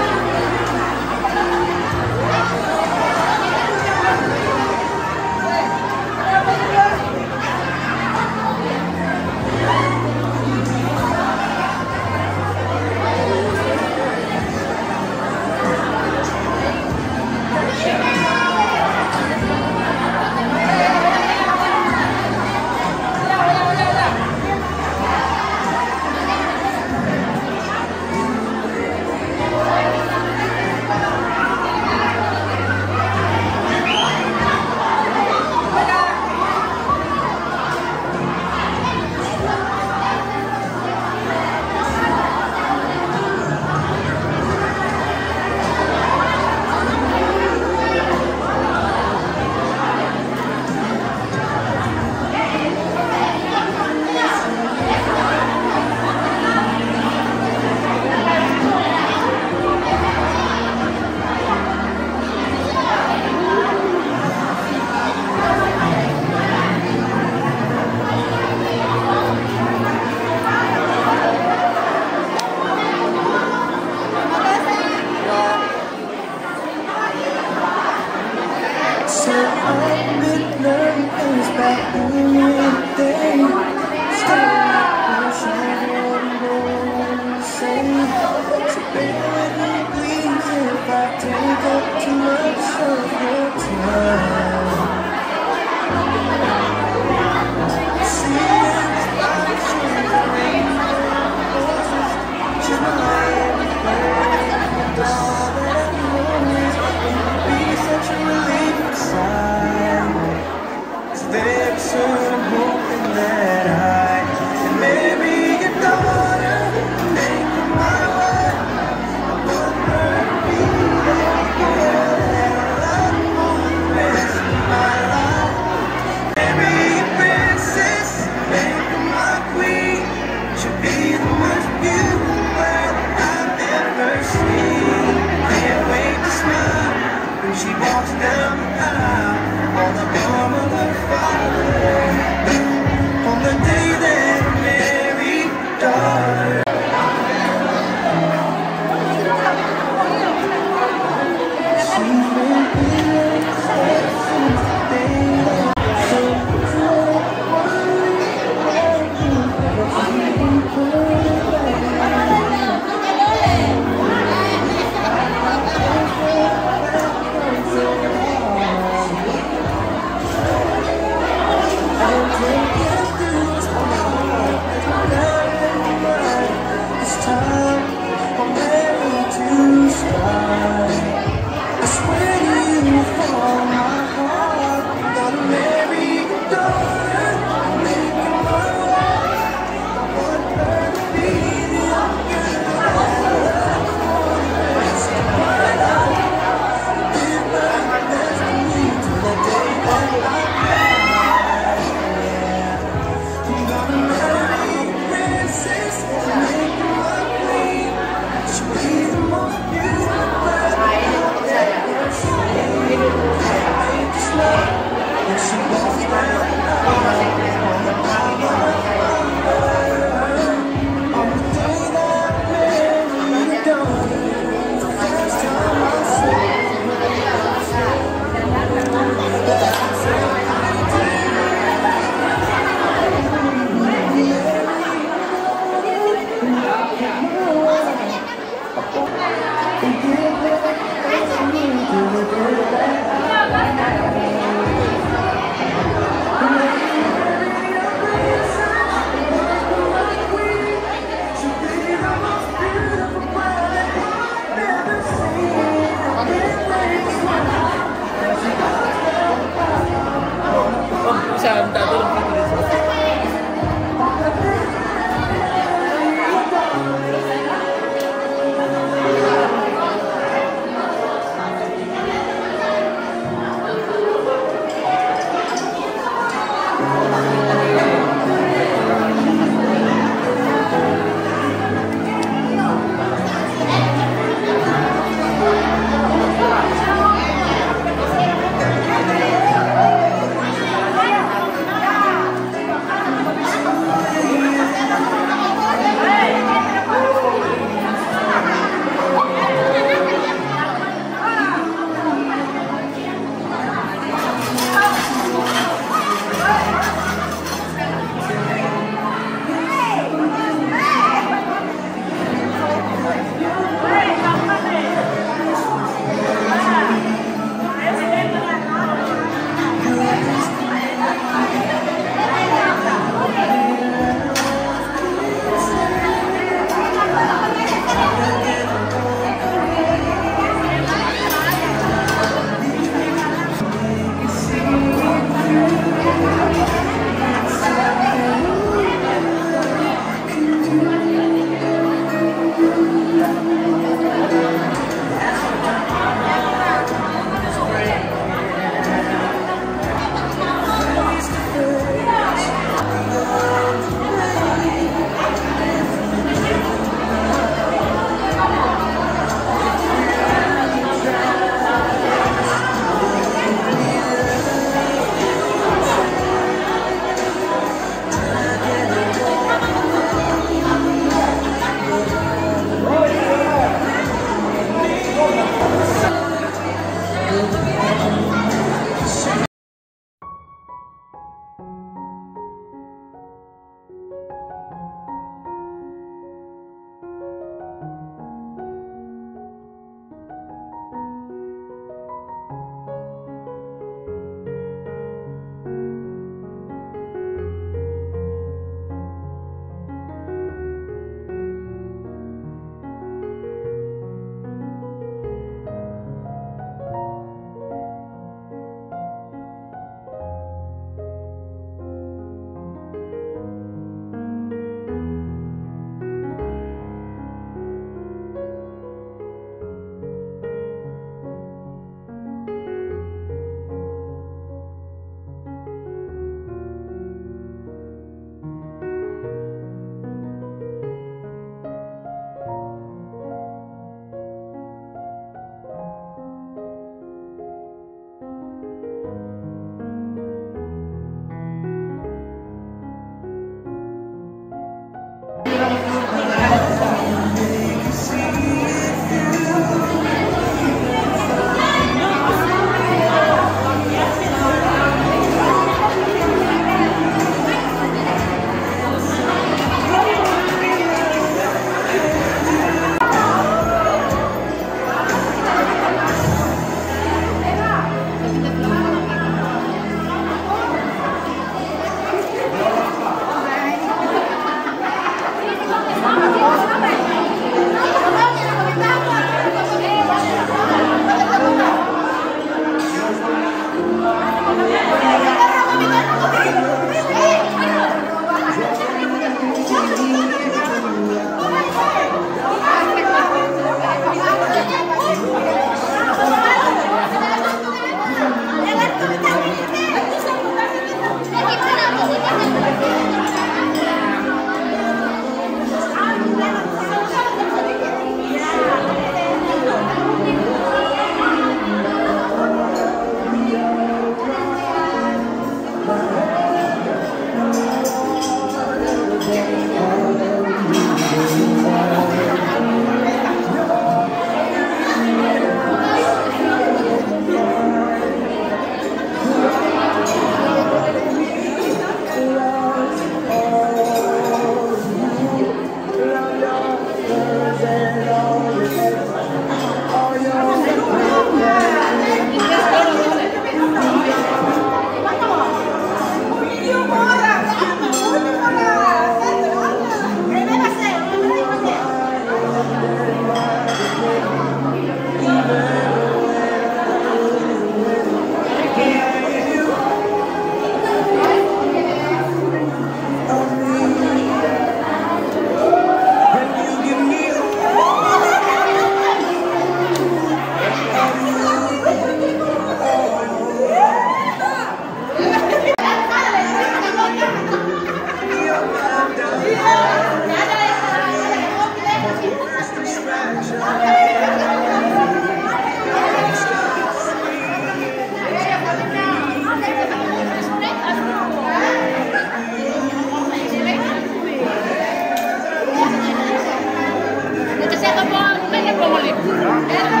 Terima